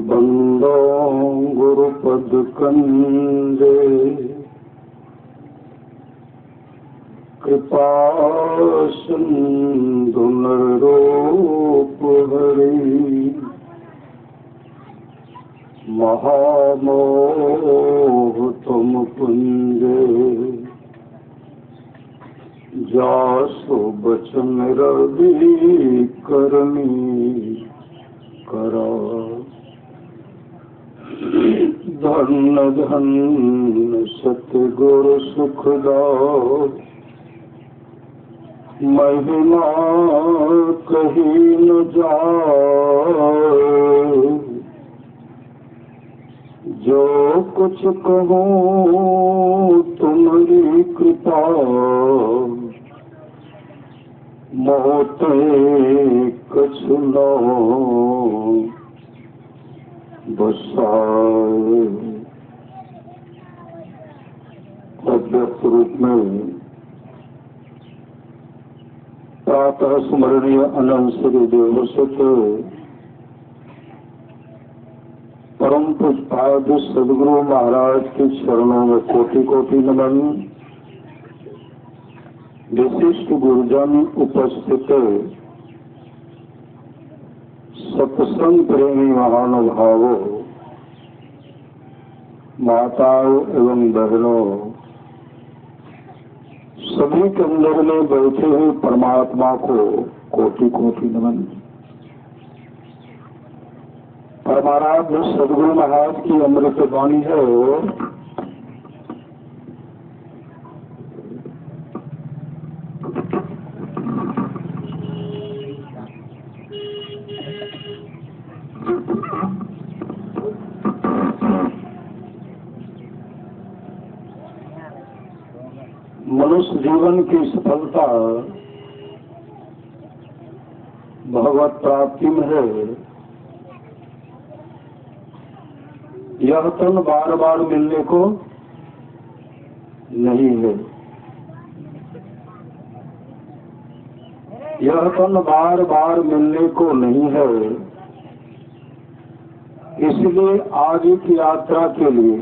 बंदो गुरुपद कंदे कृपा सिंधु नररूप हरि महामोह तुम पुंजे जासु बचन रवि करनी करा धन धन सतगुरु सुखदाओ महिमा कही न जाए जो कुछ कहूँ तुम्हारी कृपा मोते कछु न बसाए। अव्यक्त रूप में प्रातः स्मरणीय अनंत श्री देवसुत परम पूज्य सदगुरु महाराज के चरणों में कोटि कोटि नमन। विशिष्ट गुरुजन उपस्थित सत्संग प्रेमी महानुभावों, माताओं एवं बहनों, सभी के अंदर में बैठे हुए परमात्मा को कोटि कोटि नमन। परमाराध्य सदगुरु महाराज की अमृत वाणी है, मनुष्य जीवन की सफलता भगवत प्राप्ति में है। यह तन बार बार मिलने को नहीं है, यह तन बार बार मिलने को नहीं है। इसलिए आगे की यात्रा के लिए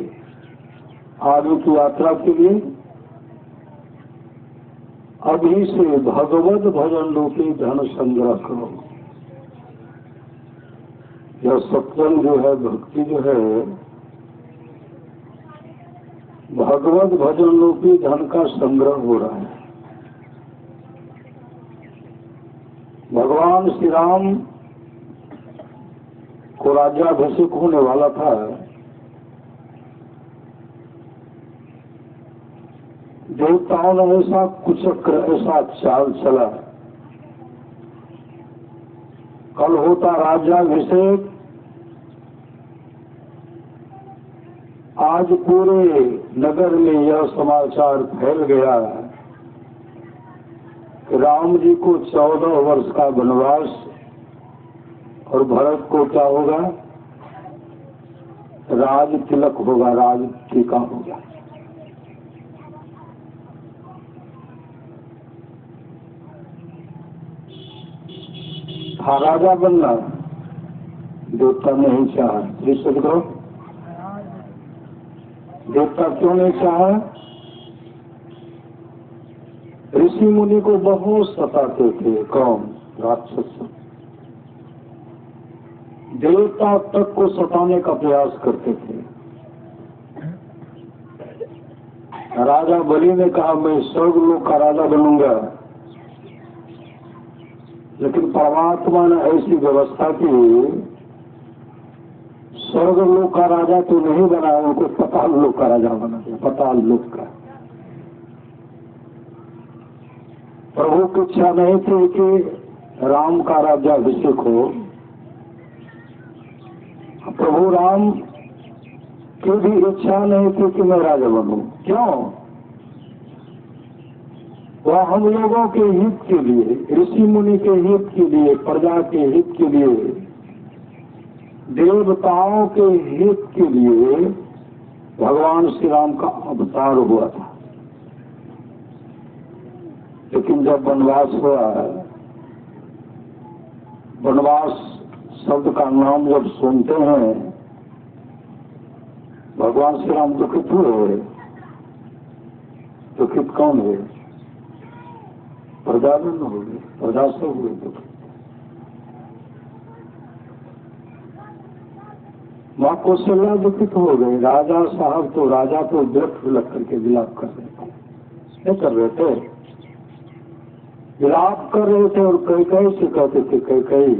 अभी से भगवत भजन रूपी धन संग्रह करो। यह सत्संग जो है, भक्ति जो है, भगवत भजन रूपी धन का संग्रह हो रहा है। भगवान श्री राम को राज्याभिषेक होने वाला था। देवताओं ने ऐसा कुचक्र, ऐसा चाल चला, कल होता राज्याभिषेक, आज पूरे नगर में यह समाचार फैल गया कि राम जी को 14 वर्ष का वनवास और भरत को क्या होगा, राज तिलक होगा, राज टीका होगा। राजा बनना देवता नहीं चाहा। करो, देवता क्यों नहीं चाहा? ऋषि मुनि को बहुत सताते थे। कौन? राक्षस। देवता तक को सताने का प्रयास करते थे। राजा बलि ने कहा मैं स्वर्ग लोक का राजा बनूंगा, लेकिन परमात्मा ने ऐसी व्यवस्था की, स्वर्ग लोक का राजा तो नहीं बना, उनको पाताल लोक का राजा बना दिया। पाताल लोक का। प्रभु की इच्छा नहीं थी कि राम का राज्याभिषेक हो। प्रभु राम की भी इच्छा नहीं थी कि मैं राजा बनूं। क्यों? वह हम लोगों के हित के लिए, ऋषि मुनि के हित के लिए, प्रजा के हित के लिए, देवताओं के हित के लिए भगवान श्री राम का अवतार हुआ था। लेकिन जब वनवास हुआ, वनवास शब्द का नाम जब सुनते हैं, भगवान श्री राम दुखित हुए। दुखित कौन हुए? प्रजाजन हो गए, प्रजा से हुए दुखित। माँ कौशल्या दुखित हो गए। राजा साहब तो, राजा तो व्यर्थ लग करके विलाप कर रहे थे। क्या कर रहे थे? विलाप कर रहे थे और कई से कहते थे, कई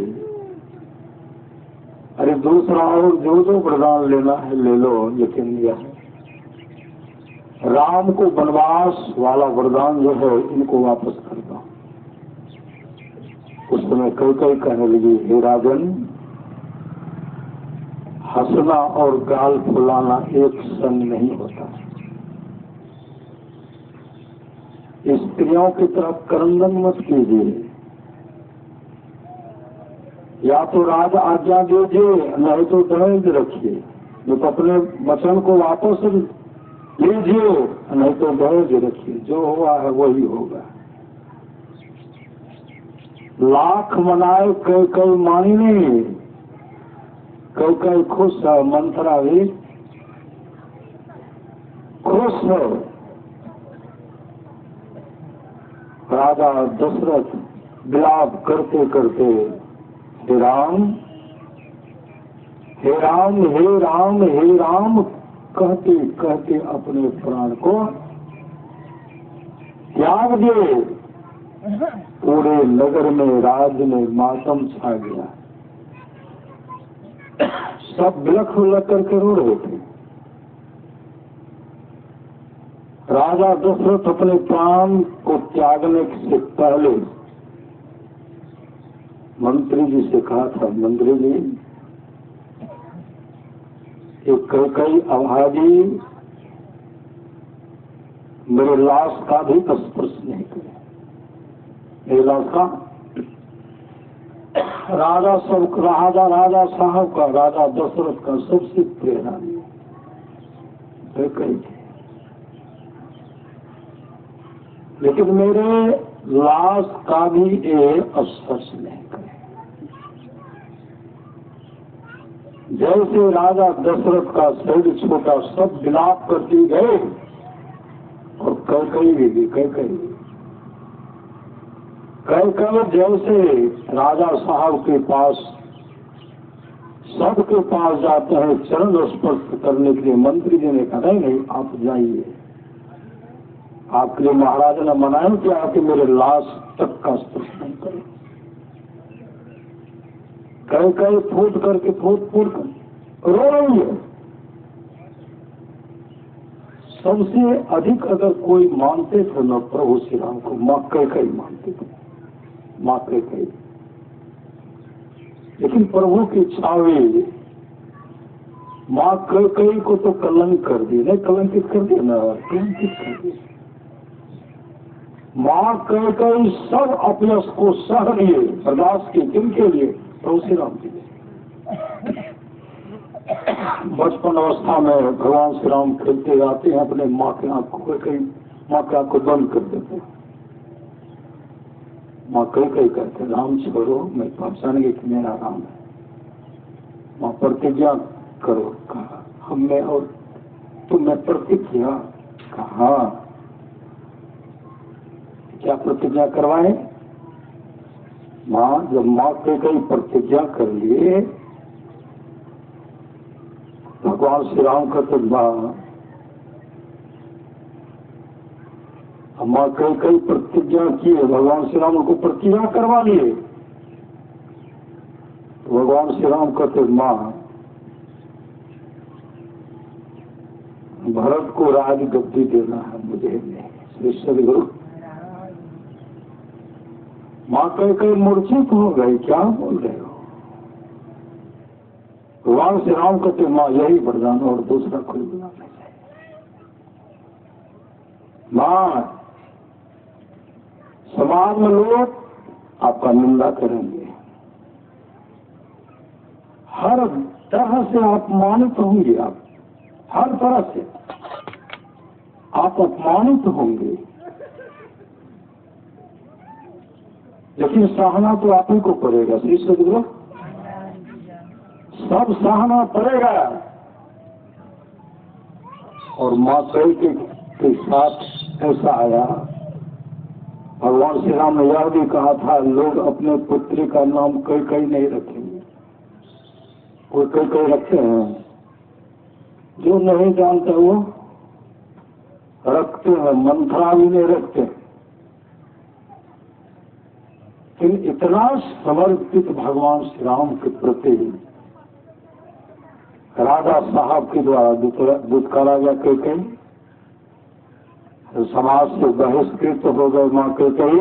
अरे दूसरा और जो वरदान लेना है ले लो, लेकिन यह राम को वनवास वाला वरदान जो है इनको वापस कर दो। उस समय कई कहने लगी, हे राजन, हंसना और गाल फुलाना एक संग नहीं होता। स्त्रियों की तरफ क्रंदन मत कीजिए। या तो राज आज्ञा दीजिए, नहीं तो दहेज रखिए। नहीं तो अपने वचन को वापस लीजिए, नहीं तो दहेज रखिए। जो हुआ है वही होगा। लाख मनाए कई मानी नहीं। कई खुश है, मंथरा भी खुश है। राजा दशरथ विलाप करते करते, हे राम, हे राम, हे राम, हे राम कहते कहते अपने प्राण को त्याग दिए। पूरे नगर में, राज में मातम छा गया। सब बिलख बिलख करके रो रहे थे। राजा दशरथ अपने प्राण को त्यागने से पहले मंत्री जी से कहा था, मंत्री जी, एक कई अभागी मेरे लाश का भी स्पर्श नहीं करे। मेरे लाश का राजा साहब का, राजा दशरथ का सबसे प्रेरणा कई थी, लेकिन मेरे लाश का भी एक स्पर्श नहीं करे। जैसे राजा दशरथ का शरीर छोटा, सब विलाप करती गए और कई जैसे राजा साहब के पास, सबके पास जाते हैं चरण स्पर्श करने के लिए। मंत्री जी ने कहा, नहीं आप जाइए, आपके लिए महाराज ने मनाया कि आके मेरे लाश तक का स्पर्श नहीं करें। कई फूट कर रो रही है। सबसे अधिक अगर कोई मानते थे न प्रभु श्री राम को, माँ कई मानते थे, माँ कई। लेकिन प्रभु की छावे माँ कई को तो कलंक कर दी, नहीं कलंकित कर दिया ना, कलंकित कर दिया। माँ कई सब अपयश को सह लिए, बर्दाश्त की। किनके लिए? प्रभु श्री राम के लिए। बचपन अवस्था में भगवान श्री राम खेलते जाते हैं, अपने माँ के आंख को बंद कर देते हैं। माँ कई कहते, राम छोड़ो, मैं पहचान गई कि मेरा राम है। माँ प्रतिज्ञा करो, कहा हमने, और तुमने प्रतिज्ञा, कहा क्या प्रतिज्ञा करवाए? माँ जब माँ कई प्रतिज्ञा कर लिए, भगवान श्री राम का तो माँ कई प्रतिज्ञा की है, भगवान श्री राम को प्रतिज्ञा करवा लिए। तो भगवान श्री राम कहते, माँ भरत को राज गद्दी देना है, मुझे नहीं। श्री सदगुरु माँ कई मूर्छित हो गई, क्या बोल रहे हो? भगवान श्री राम कहते, माँ यही वरदान, और दूसरा कोई वरदान नहीं चाहिए। माँ समाज में लोग आपका निंदा करेंगे, हर तरह से अपमानित होंगे, आप हर तरह से आप अपमानित होंगे। लेकिन सहना तो आप ही को पड़ेगा। श्री सदगुरु सब सहना पड़ेगा। और माँ कई के साथ ऐसा आया, भगवान श्री राम ने यह भी कहा था, लोग अपने पुत्री का नाम कई नहीं रखेंगे। वो कई रखते हैं, जो नहीं जानते वो रखते हैं, मंत्रा भी नहीं रखते। लेकिन इतना समर्पित भगवान श्री राम के प्रति राजा साहब के द्वारा दुत्कारा गया कई समाज से बहिष्कृत हो गए। मां कई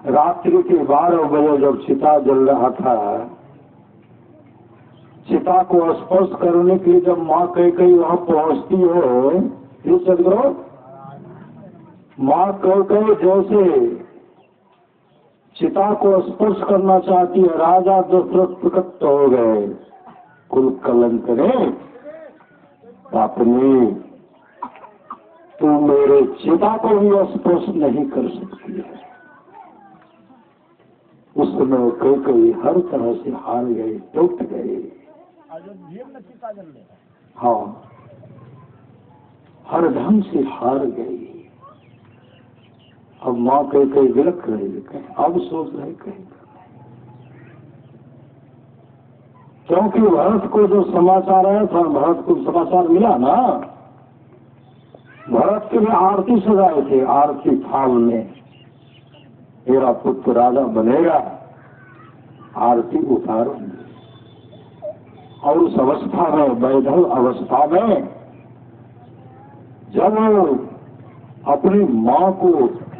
रात्रि के 12 बजे जब चिता जल रहा था, चिता को स्पर्श करने के लिए जब मां कई वहां पहुंचती है, ये सदगुरु मां कई जैसे चिता को स्पर्श करना चाहती है, राजा दशरथ प्रकट हो गए। कुल कलंक ने अपनी, तू मेरे चिता को भी स्पर्श नहीं कर सकती है। उस समय कई हर तरह से हार गए, टूट गए। हाँ, हर ढंग से हार गई। अब माँ कई विलक रहे, अब सोच रहे कहीं, क्योंकि भरत को जो समाचार आया था, भरत को समाचार मिला ना, भरत के लिए आरती सजाए थे। आरती थाल में मेरा पुत्र राजा बनेगा, आरती उतारूंगी। और उस अवस्था में, वैधव अवस्था में, जब वो अपनी माँ को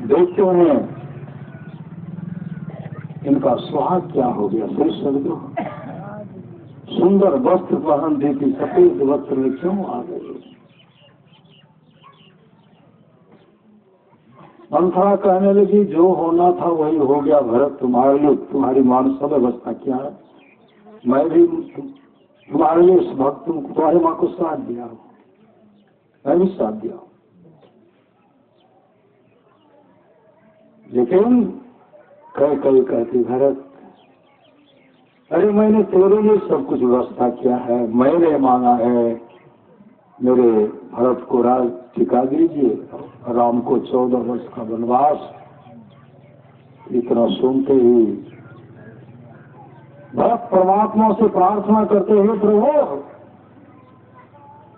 देखते हैं, इनका सुहाग क्या हो गया। श्री सदगुरु सुंदर वस्त्र पहन देती, सफेद वस्त्र में क्यों आ गए। मंथरा कहने लगी, जो होना था वही हो गया भरत, तुम्हारे लिए तुम्हारी मानस व्यवस्था क्या है। मैं भी तुम्हारे लिए इस भक्त तुम्हारी माँ को साथ दिया हूं, मैं भी साथ दिया हूं। लेकिन कई कहती, भरत अरे मैंने तेरे लिए सब कुछ व्यवस्था किया है, मैंने मांगा है मेरे भरत को राज टिका दीजिए, राम को 14 वर्ष का वनवास। इतना सुनते ही भरत परमात्मा से प्रार्थना करते हैं, प्रभु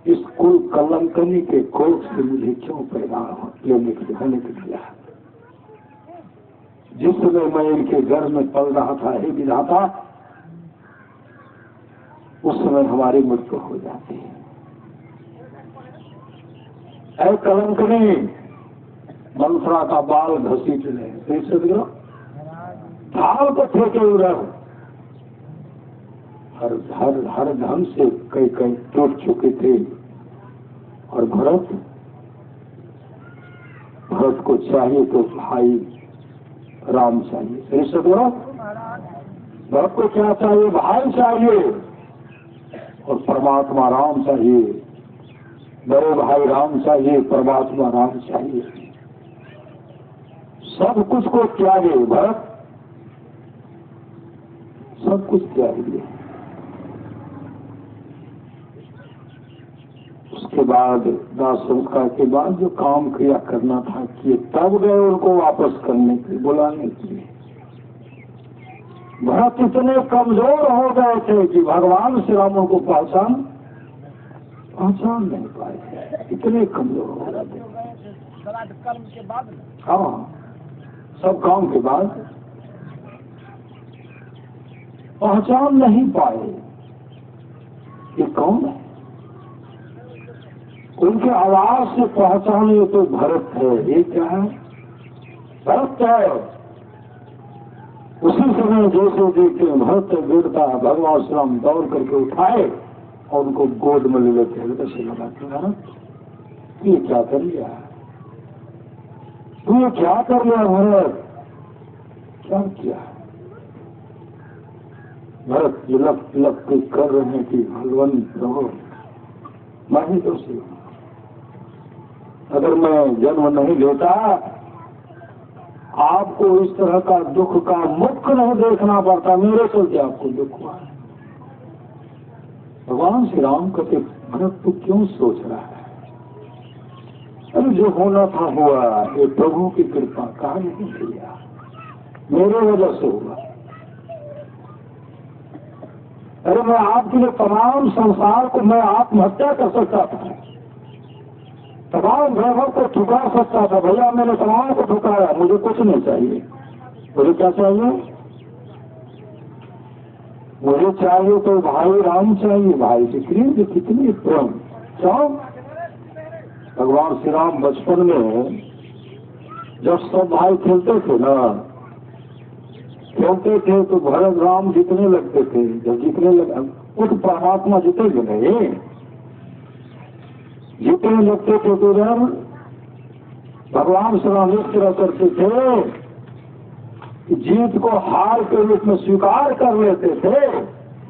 इस कुल कलंकनी के कोख से मुझे क्यों पैदा लेने के दिया। जिस समय मैं इनके घर में पल रहा था, हे विधाता, उस समय हमारी मृत्यु हो जाती है। ऐ कलंकनी, मंथरा का बाल घसीटने, सदगुरु ढाल को फेंके उधर। हर ढंग से कई टूट चुके थे। और भरत को चाहिए तो भाई राम चाहिए। श्री सदगुरु भरत को क्या चाहिए, भाई चाहिए, और परमात्मा राम चाहिए। बड़े भाई राम चाहिए, परमात्मा राम चाहिए। सब कुछ को त्यागे भरत, सब कुछ त्याग दिया। उसके बाद दास संस्कार के बाद जो काम क्रिया करना था किए, तब गए उनको वापस करने के लिए, बुलाने के लिए। भरत इतने कमजोर हो गए थे कि भगवान श्री राम उनको पहचान नहीं पाए, इतने कमजोर हो गए थे। हाँ, सब काम के बाद पहचान नहीं पाए ये कौन है। उनके आवाज से पहचाने तो भरत है, ये क्या है, भरत है। उसी समय जैसे देखे भरत गिरता, भगवान श्री राम दौड़ करके उठाए और उनको गोद में ले लेते हृदय से लगाते हैं। ये क्या कर लिया, तू क्या कर लिया भरत, क्या किया। भरत तिलक तिलक कर रहे हैं कि भगवान प्रभु मैं ही दोषी हूं, अगर मैं जन्म नहीं लेता आपको इस तरह का दुख का मुख नहीं देखना पड़ता, मेरे चलते आपको दुख हुआ है। भगवान श्री राम कहते भरत तू क्यों सोच रहा है? अरे जो होना था हुआ, ये प्रभु की कृपा कहा नहीं किया, मेरे वजह से हुआ। अरे मैं आपके लिए तमाम संसार को मैं आत्महत्या कर सकता था, तमाम वैभव को ठुकरा सकता था। भैया मैंने तमाम को ठुकराया, मुझे कुछ नहीं चाहिए। मुझे क्या चाहिए? मुझे चाहिए तो भाई राम चाहिए, भाई से कितनी प्रेम। क्यों? भगवान श्री राम बचपन में जब सब भाई खेलते थे ना, खेलते थे तो भरत राम जीतने लगते थे। जब जीतने लगे वो तो परमात्मा जीतेंगे नहीं, जीतने लगते थे तो जब भगवान श्री राम इस तरह करते थे कि जीत को हार के रूप में स्वीकार कर लेते थे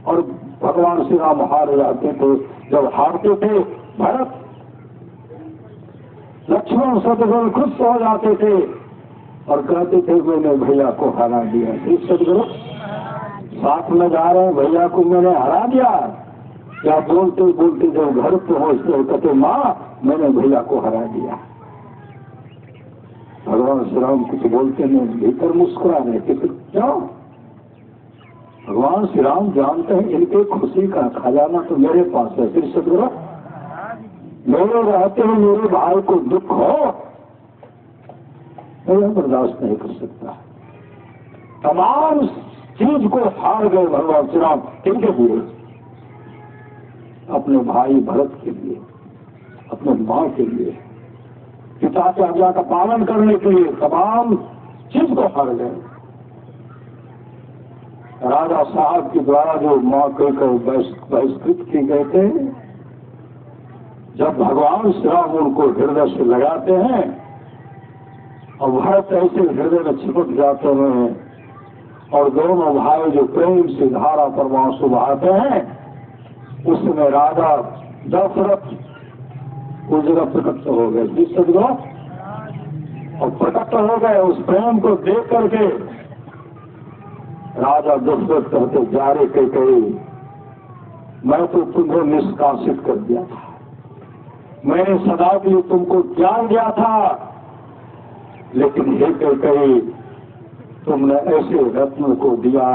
और भगवान श्री राम हार जाते थे। जब हारते थे भरत लक्ष्मण शत्रुघ्न खुश हो जाते थे और कहते थे मैंने भैया को हरा दिया। सदगुरु साथ में जा रहे हैं, भैया को मैंने हरा दिया। क्या बोलते बोलते जब घर पहुंचते कहते माँ मैंने भैया को हरा दिया। भगवान श्री राम कुछ बोलते नहीं, भीतर मुस्कुरा रहे थे। क्यों? भगवान श्री राम जानते हैं इनके खुशी का खजाना तो मेरे पास है। फिर सदगुरु मेरे रहते हैं मेरे भाई को दुख हो, मैं बर्दाश्त नहीं कर सकता। तमाम चीज को हार गए भगवान श्री राम। किनके लिए? अपने भाई भरत के लिए, अपने माँ के लिए, पिता की आज्ञा का पालन करने के लिए तमाम चीज को हार गए। राजा साहब के द्वारा जो माँ कहकर बहिष्कृत किए गए थे, जब भगवान श्री राम उनको हृदय से लगाते हैं और भरत ऐसे हृदय में चिपक जाते हैं और दोनों भाई जो प्रेम से धारा पर आंसू बहाते हैं, उसमें राजा दशरथ उस जगह प्रकट हो गए। जिस जगह और प्रकट हो गए, उस प्रेम को देख करके राजा दशरथ कहते जा रे कई मैं तो तुम्हें निष्कासित कर दिया था, मैंने सदा के लिए तुमको त्याग दिया था, लेकिन हे कई तुमने ऐसे रत्न को दिया,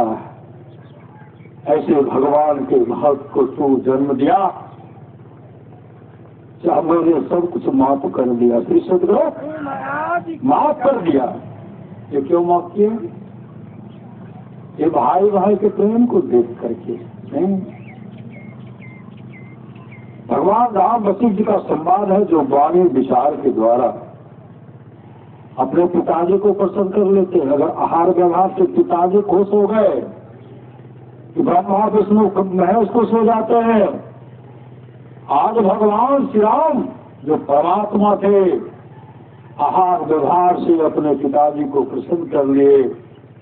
ऐसे भगवान के भक्त को तू जन्म दिया, चाहे मैंने सब कुछ माफ कर दिया। श्री सदगुरु माफ कर दिया। ये क्यों माफ किया? ये भाई भाई के प्रेम को देख करके नहीं। भगवान राम वशिष्ठ जी का संवाद है जो वाणी विचार के द्वारा अपने पिताजी को प्रसन्न कर लेते हैं। अगर आहार व्यवहार से पिताजी खुश हो गए कि ब्रह्मा विष्णु महेश खुश हो जाते हैं। आज भगवान श्री राम जो परमात्मा थे, आहार व्यवहार से अपने पिताजी को प्रसन्न कर लिए।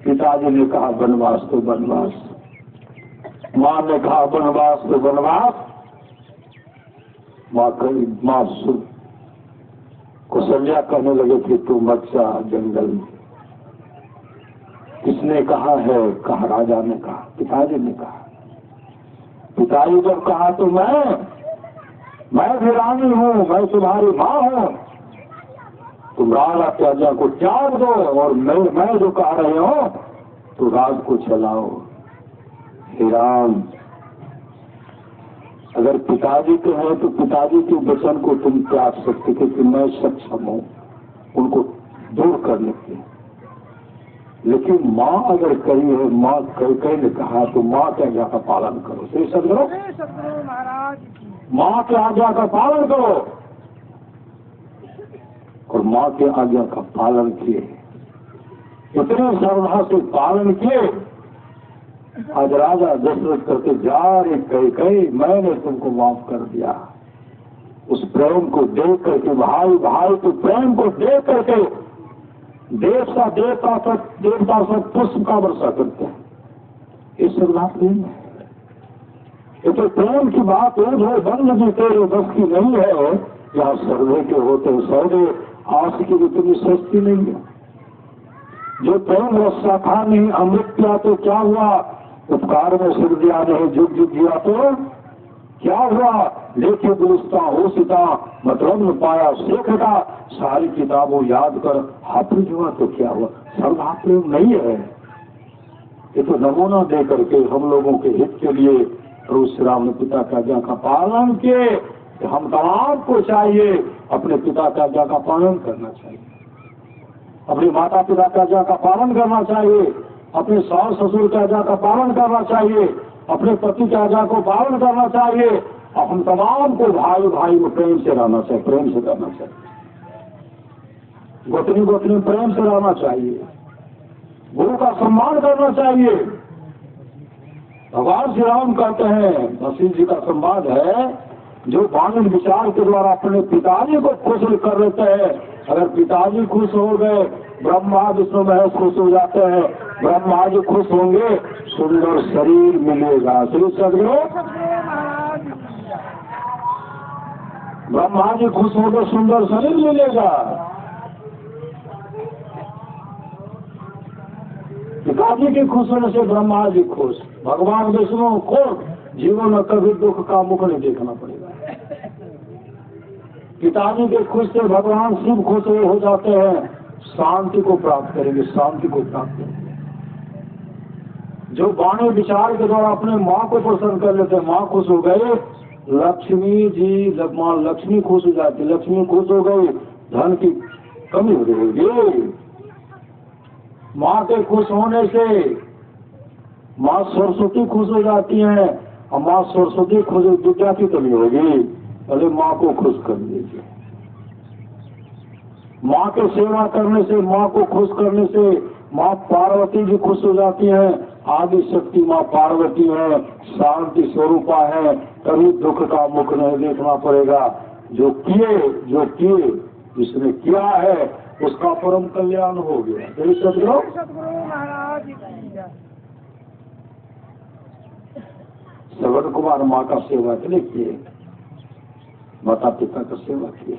पिताजी ने कहा वनवास तो वनवास, मां ने कहा वनवास तो वनवास। मां कौशल्या कहने लगे कि तू मत जा जंगल में। किसने कहा है? कहा राजा ने कहा, पिताजी ने कहा। पिताजी जब कहा तो मैं भी रानी हूँ, मैं तुम्हारी माँ हूँ, तुम राज प्रजा को त्याग दो और मैं जो कह रहे हो तो राज को चलाओ। हे राम, अगर पिताजी के हैं तो पिताजी के वचन को तुम त्याग सकते थे कि मैं सक्षम हूँ उनको दूर करने के, लेकिन माँ अगर कही है, माँ कहीं ने कहा तो माँ के आज्ञा का पालन करो। श्री सदगुरु महाराज, माँ के आज्ञा का पालन करो। और माँ के आज्ञा का पालन किए, इतने श्रद्धा से पालन किए। आज राजा दशरथ करके जा रे कई मैंने तुमको माफ कर दिया। उस प्रेम को देख करके, भाई भाई के प्रेम को देख करके देवता सब पुष्प का वर्षा करते हैं। ये श्रद्धा प्रेम है। ये तो प्रेम की बात है जो बंद जी तेरे बस की नहीं है। यहाँ सर्वे के होते सौदे, आशिकी की इतनी सस्ती नहीं है। जो प्रेम रस शाखा नहीं अमृत पिया तो क्या हुआ, उपकार में सिर दिया नहीं जुग जुग जिया तो क्या हुआ, लेके दुरुस्ता हो सीता मतलब न पाया शेखता, सारी किताबों याद कर हाफिज हुआ तो क्या हुआ। सर्वधा प्रेम नहीं है। ये तो नमूना दे करके हम लोगों के हित के लिए प्रभु श्री राम ने पिता की आज्ञा का पालन किए। हम तमाम को चाहिए अपने पिता की आज्ञा का पालन करना चाहिए, अपने माता पिता की आज्ञा का पालन करना चाहिए, अपने सास ससुर की आज्ञा का पालन करना चाहिए, अपने पति की आज्ञा को पालन करना चाहिए। और हम तमाम को भाई भाई में प्रेम से रहना चाहिए, प्रेम से रहना चाहिए, गोतनी गोतनी प्रेम से रहना चाहिए, गुरु का सम्मान करना चाहिए। भगवान श्री राम कहते हैं, वशिष्ठ जी का संवाद है, जो वाणी विचार के द्वारा अपने पिताजी को खुश कर लेते हैं, अगर पिताजी खुश हो गए ब्रह्मा विष्णु महेश खुश हो जाते हैं, ब्रह्मा जी खुश होंगे सुंदर शरीर मिलेगा। श्री सदगुरु ब्रह्मा जी खुश होंगे सुंदर शरीर मिलेगा। पिताजी के खुश होने से ब्रह्मा जी खुश, भगवान विष्णु खुश, जीवन में कभी दुख का मुख नहीं देखना पड़ेगा। पिताजी के खुश से भगवान शिव खुश हो जाते हैं, शांति को प्राप्त करेंगे, शांति को प्राप्त करेंगे। जो वाणी विचार के द्वारा अपने माँ को प्रसन्न कर लेते हैं, माँ खुश हो गए, लक्ष्मी जी माँ लक्ष्मी खुश हो जाती, लक्ष्मी खुश हो गई, धन की कमी हो जाएगी। माँ के खुश होने से माँ सरस्वती खुश हो जाती है, और माँ सरस्वती खुश विद्या की कमी होगी, पहले माँ को खुश कर लीजिए। माँ के सेवा करने से, माँ को खुश करने से माँ पार्वती जी खुश हो जाती हैं। आदि शक्ति माँ पार्वती है, शांति स्वरूपा है, कभी दुख का मुख नहीं देखना पड़ेगा। जो किए जिसने किया है उसका परम कल्याण हो गया। जय सदगुरु महाराज। श्रवण कुमार माँ का सेवा के लिए किए, माता पिता का सेवा किए,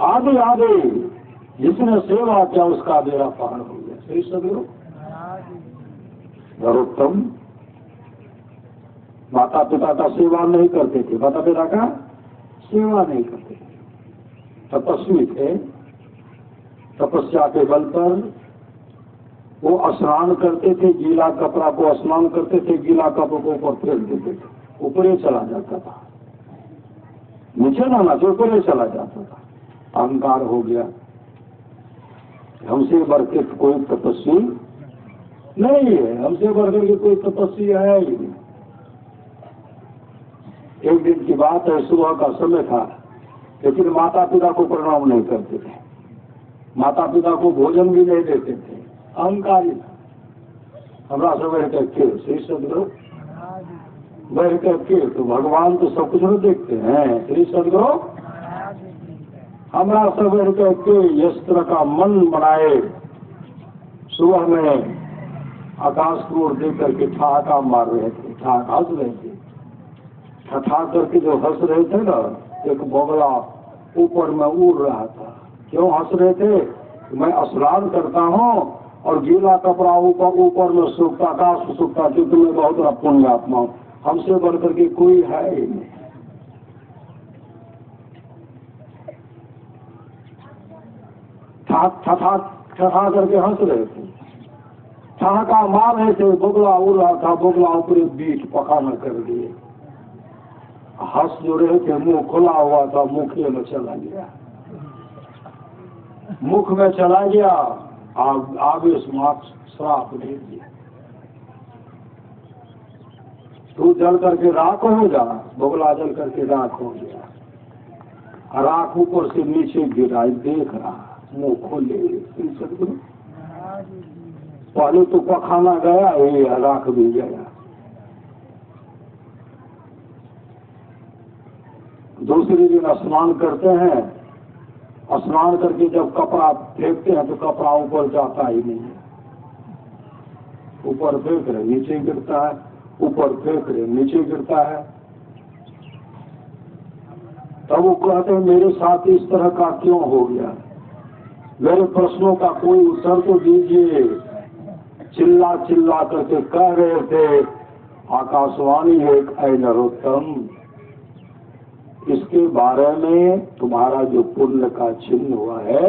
आगे आगे जिसने सेवा किया उसका बेड़ा पार हो गया। श्री सदगुरु नरोत्तम माता पिता का सेवा नहीं करते थे, माता पिता का सेवा नहीं करते थे, तपस्वी थे। तपस्या के बल पर वो स्नान करते थे, गीला कपड़ा को स्नान करते थे, गीला कपड़ों को ऊपर फेंक देते थे, ऊपर ही चला जाता था, नीचे ना ना ऊपर ही चला जाता था। अहंकार हो गया, हमसे बढ़ के कोई तपस्वी नहीं है, हमसे बढ़कर के कोई तपस्वी है ही नहीं। एक दिन की बात है, सुबह का समय था, लेकिन माता पिता को प्रणाम नहीं करते थे, माता पिता को भोजन भी नहीं देते थे, अहंकारी था। हमरा सब बैठ के श्री सदगुरु बैठ के तो भगवान तो सब कुछ नहीं देखते हैं। श्री सदगुरु हमरा सब बैठ के इस तरह का मन बनाए, सुबह में आकाश की ओर देख करके ठहाका मार रहे थे, ठहाका हंस रहे थे, ठठा करके जो हंस रहे थे ना, एक बगला ऊपर में उड़ रहा था। क्यों हंस रहे थे? मैं स्नान करता हूँ और गीला कपड़ा ऊपर में सूखता, आकाश सूखता, क्योंकि मैं बहुत पुण्य आत्मा हूँ, हमसे बढ़ करके कोई है ही नहीं। ठठा करके हंस रहे थे, ठहाका मार रहे थे, बगला उड़ रहा था, बगला ऊपर बीट पकाना कर दिए। हंस जो रहे थे, मुंह खुला हुआ था, मुखिए में चला गया, मुख में चला गया, आगे श्राप दे दिया, तू जल करके राख हो जा। बगला जल करके राख हो गया, राख ऊपर से नीचे गिरा, देख रहा, मुंह खोले। सदगुरु पहले तो पखाना गया, ये राख भी गया। दूसरे दिन स्नान करते हैं, स्नान करके जब कपड़ा फेंकते हैं तो कपड़ा ऊपर जाता ही नहीं है, ऊपर फेंक रहे नीचे गिरता है, ऊपर फेंक रहे नीचे गिरता है। तब वो कहते हैं मेरे साथ इस तरह का क्यों हो गया, मेरे प्रश्नों का कोई उत्तर तो दीजिए। चिल्ला चिल्ला करके कह रहे थे आकाशवाणी एक ऐ नरोत्तम, इसके बारे में तुम्हारा जो पुण्य का चिन्ह हुआ है,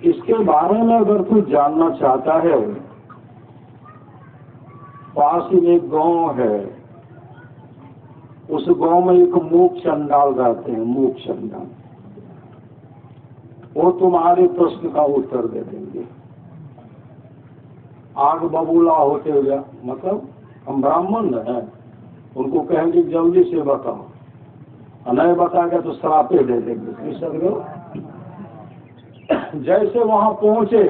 इसके बारे में अगर तू जानना चाहता है, पास ही एक गांव है, उस गांव में एक मूक चंडाल रहते हैं, मूक चंडाल। वो तुम्हारे प्रश्न का उत्तर दे देंगे। आग बबूला होते हुए, मतलब हम ब्राह्मण हैं, उनको कहेंगे जल्दी से बताओ, नहीं बताएगा तो श्रापे दे देंगे। जैसे वहां पहुंचे,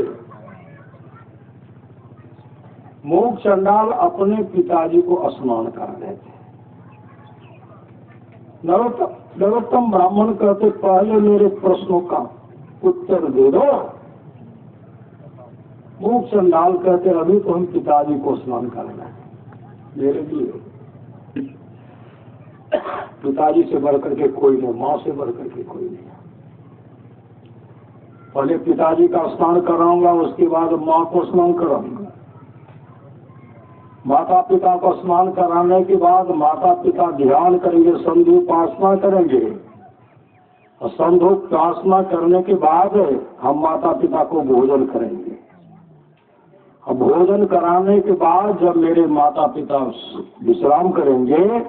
मूक चंडाल अपने पिताजी को स्नान कर रहे थे। नरोत्तम ब्राह्मण कहते पहले मेरे प्रश्नों का उत्तर दे दो। मूक चंडाल कहते अभी तो हम पिताजी को स्नान करना है, मेरे लिए पिताजी से बढ़कर के कोई नहीं, माँ से बढ़कर के कोई नहीं। पहले पिताजी का स्नान कराऊंगा, उसके बाद माँ को स्नान कराऊंगा। माता पिता को स्नान कराने के बाद माता पिता ध्यान करेंगे, संधि उपासना करेंगे, और संधि उपासना करने के बाद हम माता पिता को भोजन करेंगे। अब भोजन कराने के बाद जब मेरे माता पिता विश्राम करेंगे,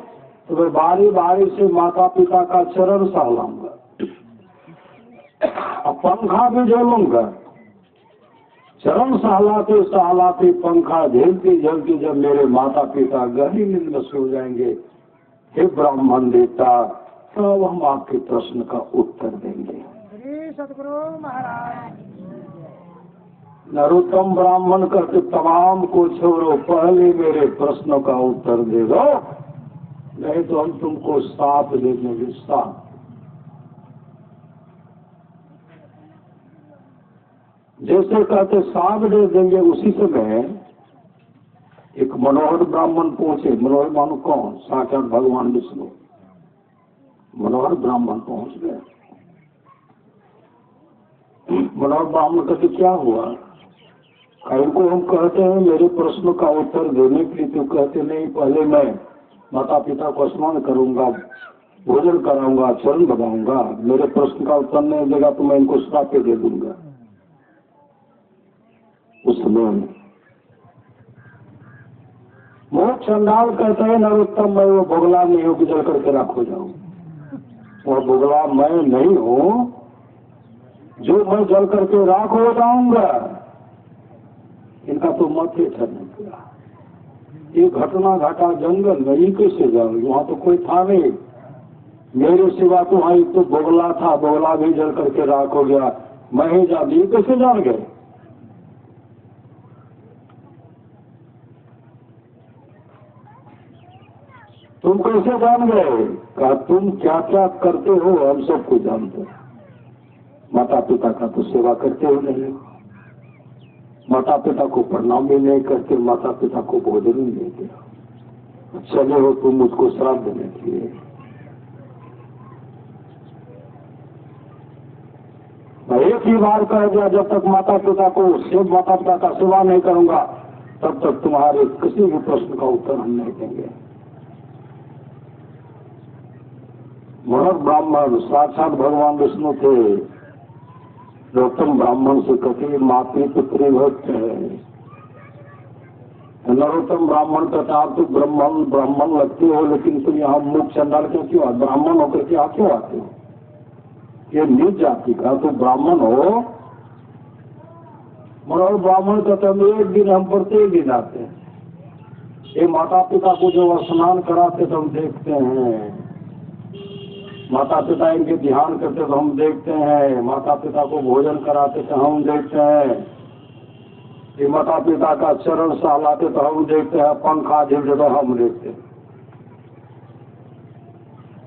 तो मैं बारी बारी से माता पिता का चरण सहलाऊंगा, अब पंखा भी झेलूंगा। चरण सहलाते सहलाते, पंखा झेलते झेलते जब मेरे माता पिता गहरी नींद में सो जाएंगे, हे ब्राह्मण देवता, तब हम आपके प्रश्न का उत्तर देंगे। सतगुरु महाराज। नरोत्तम ब्राह्मण कहते तमाम को छोड़ो, पहले मेरे प्रश्नों का उत्तर दे दो, नहीं तो हम तुमको साथ दे देंगे, साथ। जैसे कहते साथ दे देंगे, उसी समय एक मनोहर ब्राह्मण पहुंचे। मनोहर मानो कौन? साक्षात भगवान विष्णु। मनोहर ब्राह्मण पहुंच गए। मनोहर ब्राह्मण कहते क्या हुआ? इनको हम कहते हैं मेरे प्रश्न का उत्तर देने के लिए, तो कहते नहीं, पहले मैं माता पिता को स्नान करूंगा, भोजन कराऊंगा, चरण दबाऊंगा, मेरे प्रश्न का उत्तर नहीं देगा तो मैं इनको श्राप दे दूंगा। उस समय मोह चंडाल कहते हैं नरोत्तम, मैं वो बोगला नहीं हूँ कि जल करके राख हो जाऊं। वो बोगला मैं नहीं हूँ जो मैं जल करके राख हो जाऊंगा। इनका तो मत ही ठहरने पड़ा। ये घटना घटा जंगल में, ये कैसे जाऊंगी? वहां तो कोई था नहीं मेरे सिवा, तो वहां एक तो बोगला था, बोगला भी जल करके राख हो गया, मैं ही जा दी, कैसे जान गए? तुम कैसे जान गए? कहा तुम क्या क्या करते हो हम सबको जानते हैं। माता पिता का तो सेवा करते हो नहीं, माता पिता को प्रणाम भी नहीं करते, माता पिता को भोजन भी नहीं देते, चले हो तुम मुझको श्राप देने के लिए। मैं एक ही बार कह दिया, जब तक माता पिता का सेवा नहीं करूंगा तब तक तुम्हारे किसी भी प्रश्न का उत्तर हम नहीं देंगे। मनोहर ब्राह्मण साक्षात भगवान विष्णु थे। नरोत्तम ब्राह्मण से कहते मातृ पुत्री भक्त है। नरोत्तम ब्राह्मण कहता आप तो ब्राह्मण लगते हो, लेकिन तुम यहाँ मूक चंडाल क्यों ब्राह्मण होकर के आप क्यों आते हो? ये नीच जाति का तो ब्राह्मण हो। मनोहर ब्राह्मण कहते हम एक दिन, हम प्रत्येक दिन आते हैं। ये माता पिता को जो स्नान कराते तो हम देखते हैं, माता पिता इनके ध्यान करते तो हम देखते हैं, माता पिता को भोजन कराते तो हम देखते हैं, ये माता पिता का चरण सहलाते तो हम देखते हैं, पंखा झेलते तो हम देखते हैं।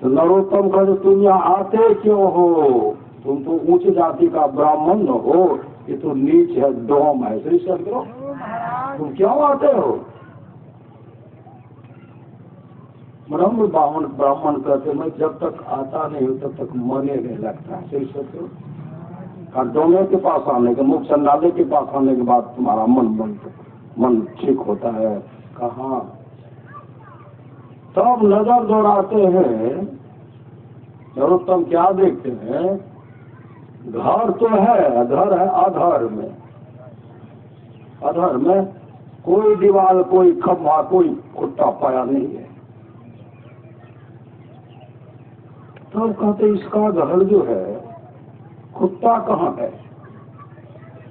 तो नरोत्तम कहते तुम यहाँ आते क्यों हो? तुम तो उच्च जाति का ब्राह्मण हो, ये तो नीच है, डोम है, श्री सदगुरु, तुम क्यों आते हो? ब्रह्म ब्राह्मण कहते मैं जब तक आता नहीं हूँ तब तक मने नहीं लगता। सही सोचो, डोंगे के पास आने के, मुख चंडाले के पास आने के बाद तुम्हारा मन ठीक होता है। कहाँ तब नजर दौड़ाते हैं, नरोत्तम क्या देखते हैं, घर तो है, घर है अधर में कोई दीवार, कोई खंभा, कोई खुट्टा पाया नहीं है। तब कहते इसका घर जो है, खुट्टा कहाँ है,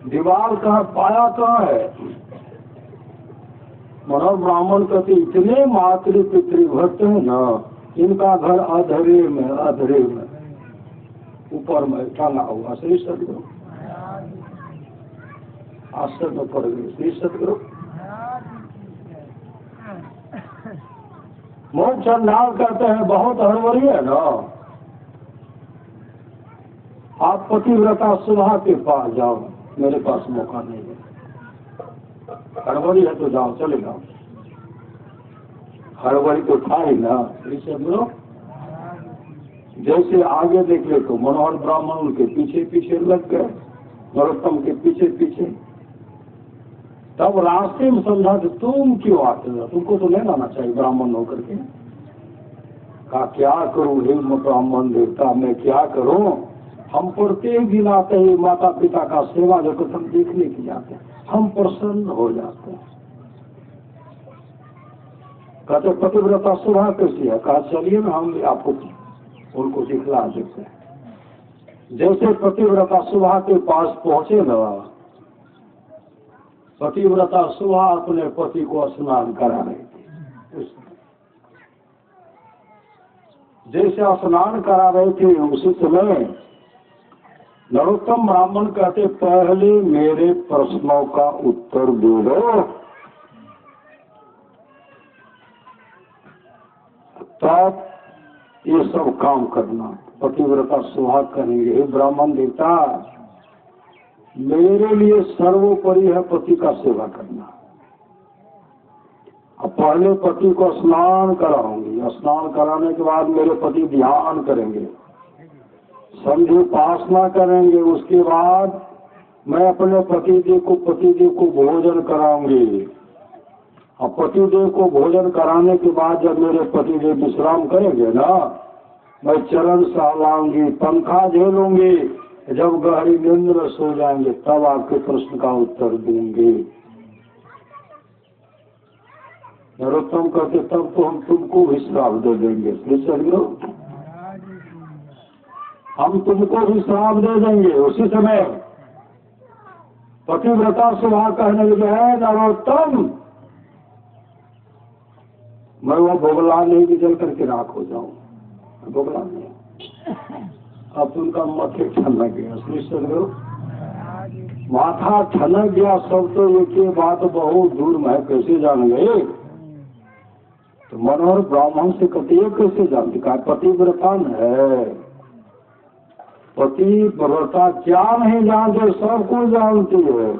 दीवार कहाँ, पाया कहाँ है। मनोहर ब्राह्मण कहते इतने मातृ पितृभक्त हैं ना, इनका घर अधरे में ऊपर में टांगा हुआ। श्री सदगुरु आश्चर्य पड़ गए। श्री सदगुरु मोक्ष चंडाल कहते हैं बहुत हड़बड़ी है ना, आप पतिव्रता सुबह के पास जाओ, मेरे पास मौका नहीं है। हड़बड़ी है तो जाओ, चले जाओ, हड़बड़ी तो था ही ना। इसे बोलो जैसे आगे देख ले तो मनोहर ब्राह्मण उनके पीछे पीछे लग गए, नरोत्तम के पीछे पीछे। तब रास्ते में समझा कि तुम क्यों आते हो, तुमको तो नहीं आना चाहिए ब्राह्मण होकर के। कहा क्या करूं हे ब्राह्मण देवता, मैं क्या करूं, हम प्रत्येक दिन आते ही माता पिता का सेवा जगत हम देखने के जाते हैं, हम प्रसन्न हो जाते हैं। कहते पतिव्रता सुबह कैसी है, कहा चलिए ना हम आपको उनको दिखला देते हैं। जैसे पतिव्रता सुबह के पास पहुंचे ना, पतिव्रता सुबह अपने पति को स्नान करा रही थी। जैसे स्नान करा रहे थे उसी समय नरोत्तम ब्राह्मण कहते पहले मेरे प्रश्नों का उत्तर दे दो, तब ये सब काम करना। पतिव्रता सुहाग करेंगे, हे ब्राह्मण देवता मेरे लिए सर्वोपरि है पति का सेवा करना। अब पहले पति को स्नान कराऊंगी, स्नान कराने के बाद मेरे पति ध्यान करेंगे, संधि उपासना करेंगे, उसके बाद मैं अपने पतिदेव को भोजन कराऊंगी। अब पतिदेव को भोजन कराने के बाद जब मेरे पतिदेव विश्राम करेंगे ना, मैं चरण सहलाऊंगी, पंखा झेलूंगी, जब गहरी नींद में सो जाएंगे तब आपके प्रश्न का उत्तर दूंगी। नरोत्तम कहते तब तो हम तुमको भी श्राप दे देंगे। हम तुमको भी श्राप दे देंगे। उसी समय पतिव्रता सुबह कहने लगे है नरोत्तम मैं वो भोगला नहीं कि जल करके राख हो जाऊं, भोगला नहीं। अब उनका माथे ठनक गया। सदगुरु माथा ठनक गया, सब तो एक बात बहुत दूर में कैसे जान गए। तो मनोहर ब्राह्मण से कहते कैसे जानते, कहा पतिव्रता है, पतिव्रता क्या नहीं जानते, सब कुछ जानती है।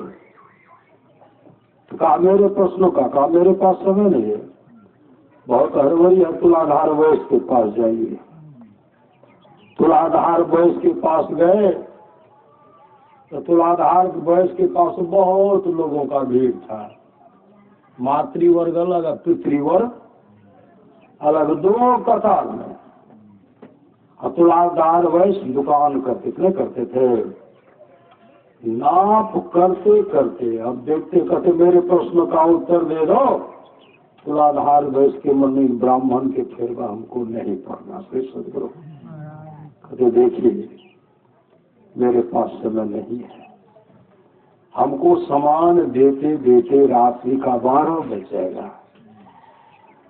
तो कहा मेरे प्रश्नों का, कहा मेरे पास समय नहीं है, बहुत हड़बड़ी है, तुलाधार वैश्य के पास जाइए। तुलाधार वैश्य के पास गए तो तुलाधार वैश्य के पास बहुत लोगों का भीड़ था। मातृवर्ग अलग, पितृवर्ग अलग, दो कतार में। तुलाधार वैश्य दुकान करते थे, नाप करते करते अब देखते कहते मेरे प्रश्न का उत्तर दे दो। तुलाधार वैश्य के मन में ब्राह्मण के फेरवा हमको नहीं पड़ना। सदगुरु कहते देखिए मेरे पास समय नहीं है, हमको सामान देते देते रात्रि का 12 बज जाएगा,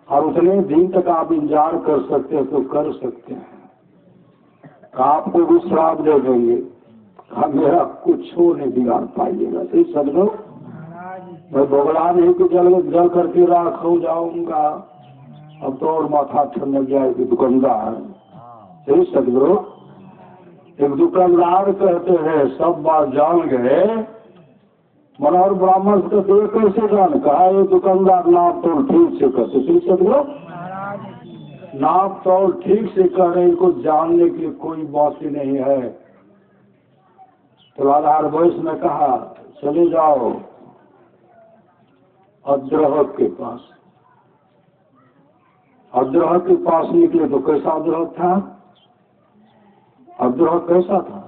और उतने दिन तक आप इंतजार कर सकते हैं तो कर सकते हैं, आपको भी श्राप दे देंगे, मेरा कुछ नहीं बिगाड़ पाइएगा। सही सदगुरु मैं भोगला नहीं कि जल करके राख हो जाऊंगा। अब तो और माथा ठंड गया कि दुकानदार। सही सदगुरु एक दुकानदार कहते हैं सब बात जान गए। मनोहर ब्राह्मण से कैसे जान, कहा ये दुकानदार नाप तो ठीक से कहते। सही सदगुरु नाप तौल ठीक से कह रहे, इनको जानने की कोई बात ही नहीं है। तो आधार वैश्य ने कहा चले जाओ अद्रोहक के पास। अद्रोहक के पास निकले तो कैसा अद्रोहक था? अद्रोहक कैसा था?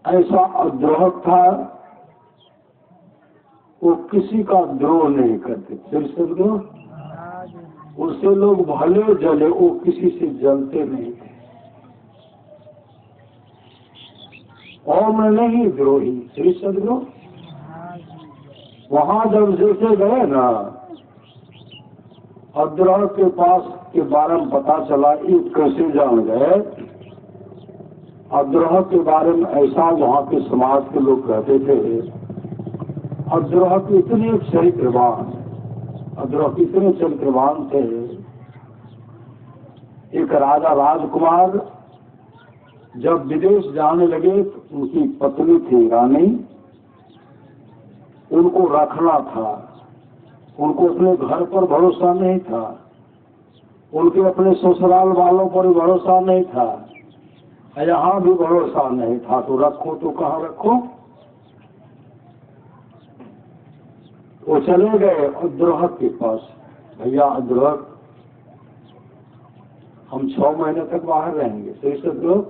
ऐसा अद्रोहक था, वो किसी का द्रोह नहीं करते। फिर से द्रोह, उससे लोग भले जले, वो किसी से जलते नहीं थे। और मैं नहीं द्रोही, श्री सदगुरु। वहां जब जैसे गए ना, अद्रोह के पास के बारे में पता चला, ये कैसे जान गए? अद्रोह के बारे में ऐसा वहां के समाज के लोग कहते थे, अद्रोह के इतने चरित्रवान, अद्रोह के इतने चरित्रवान थे। एक राजा राजकुमार जब विदेश जाने लगे तो उनकी पत्नी थी रानी, उनको रखना था। उनको अपने घर पर भरोसा नहीं था, उनके अपने ससुराल वालों पर भरोसा नहीं था, यहाँ भी भरोसा नहीं था। तो रखो तो कहाँ रखो? वो चले गए अद्रोह के पास। भैया अद्रोह, हम 6 महीने तक बाहर रहेंगे, सही सदगुरु,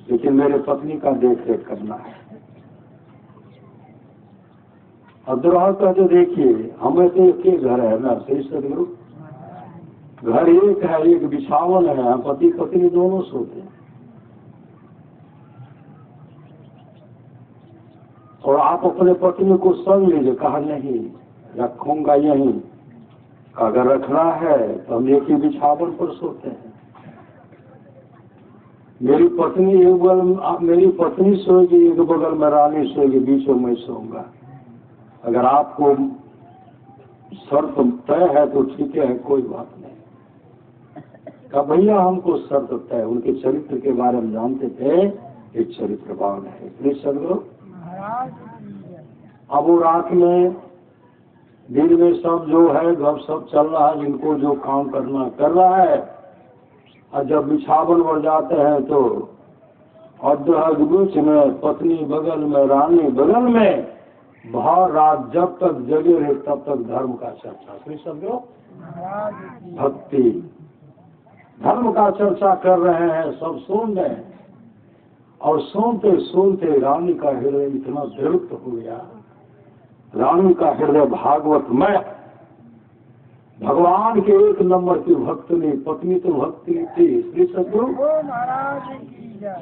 लेकिन मेरे पत्नी का देख रेख करना है। अद्रोह का तो देखिए, हमें तो एक ही घर है ना, सही सदगुरु। घर एक है, एक बिछावन है, पति पत्नी दोनों सोते हैं। और आप अपने पत्नी को संग लीजिए। कहा नहीं, रखूंगा यहीं। अगर रखना है तो हम एक ही बिछावन पर सोते हैं। मेरी पत्नी सोएगी एक बगल में, रानी सोएगी बीच में, मैं सोऊंगा। अगर आपको शर्त तय है तो ठीक है, कोई बात नहीं। कहा भैया हमको शर्त तय। उनके चरित्र के बारे में जानते थे, एक चरित्रवान है। प्लीज सदगुरु। अब वो रात में दिन में सब जो है गप सब चल रहा है, जिनको जो काम करना कर रहा है। और जब बिछावन बढ़ जाते हैं तो अद्रोह बीच में, पत्नी बगल में, रानी बगल में, भर रात जब तक जगे रहे तब तक धर्म का चर्चा। फिर समझो, भक्ति धर्म का चर्चा कर रहे हैं, सब सुन रहे हैं। और सुनते सुनते रानी का हृदय इतना दृढ़ हो गया, रानी का हृदय भागवतमय, भगवान के एक नंबर की भक्तनी, पत्नी तो भक्ति थी। श्री सदगुरु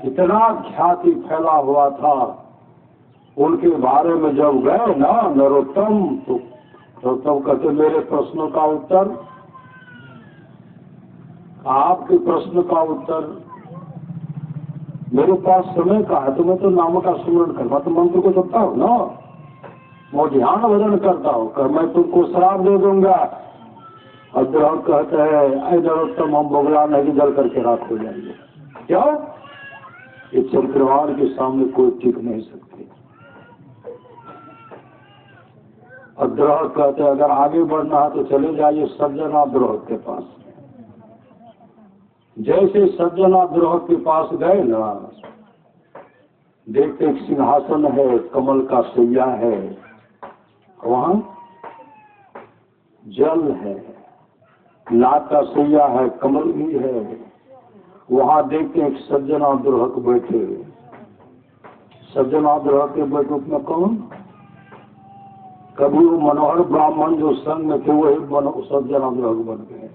इतना ख्याति फैला हुआ था। उनके बारे में जब गए ना नरोत्तम, तो तब कहते मेरे प्रश्नों का उत्तर, आपके प्रश्न का उत्तर मेरे पास समय का है। तो मैं तो नाम का स्मरण करता, तो मंत्र को जपता हूँ ना, मैं ध्यान भजन करता हूँ, कर मैं तुमको श्राप दे दूंगा। अद्रोह कहते हैं ऐ नरोत्तम, हम बगला नहीं जल करके राख हो जाएंगे। क्या ये चरित्रवान के सामने कोई टिक नहीं सकते। अद्रोह कहते हैं अगर आगे बढ़ना है तो चले जाइए सज्जनाद्रोह के पास। जैसे सज्जनाद्रोह के पास गए ना, देखते एक सिंहासन है, कमल का सैया है, वहां जल है, नाग का सैया है, कमल भी है। वहां देखते एक सज्जनाद्रोह बैठे। सज्जनाद्रोह के बैठक में कौन? कभी वो मनोहर ब्राह्मण जो संग में थे वही सज्जनाद्रोह बन गए।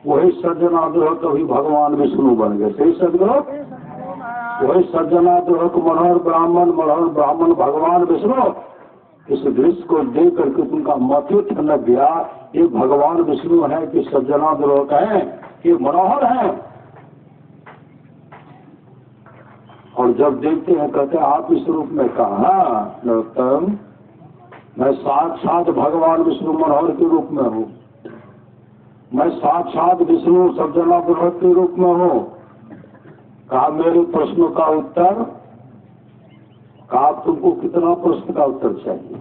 वही सज्जनाद्रोह कभी भगवान विष्णु बन गए। सही सदगुरु। वही सज्जनाद्रोह मनोहर ब्राह्मण भगवान विष्णु। इस दृश्य को देख करके उनका मत ठनक गया, ये भगवान विष्णु है कि सज्जनाद्रोह का है कि मनोहर है। और जब देखते हैं कहते हैं आप इस रूप में कहा नरोत्तम, मैं साक्षात भगवान विष्णु मनोहर के रूप में हूँ, मैं साक्षात विष्णु सज्जनाद्रोह के रूप में हूँ। कहा मेरे प्रश्नों का उत्तर, कहा तुमको कितना प्रश्न का उत्तर चाहिए?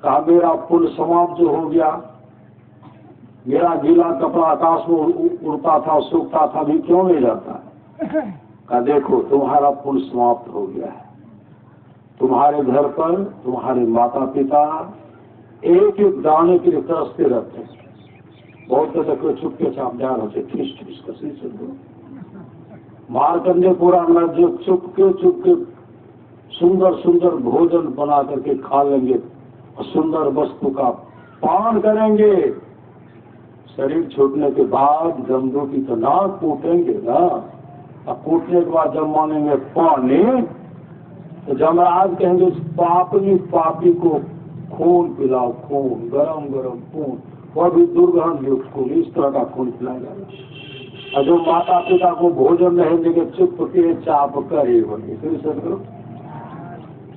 कहा मेरा पुण्य समाप्त जो हो गया, मेरा गीला कपड़ा आकाश में उड़ता था, सूखता था, भी क्यों नहीं जाता है? कहा देखो तुम्हारा पुण्य समाप्त हो गया है। तुम्हारे घर पर तुम्हारे माता पिता एक एक दाने के लिए तरसते रहते हैं। बहुत तक चुपके चाप जा रहे थे, ठिस ठिस कसी से मारकंडे पुराण में जो चुपके सुंदर सुंदर भोजन बना करके खा लेंगे और सुंदर वस्तु का पान करेंगे, शरीर छूटने के बाद जमदू की तो नाक कूटेंगे ना, और कूटने के बाद जब मानेंगे पानी तो जमराज कहेंगे पापी को खून पिलाओ, खून गरम गरम खून, वह भी दुर्गंध युक्त खून, इस तरह का खून पिलाया। और जो माता पिता को भोजन नहीं देंगे चुप के चाप करे बने, तो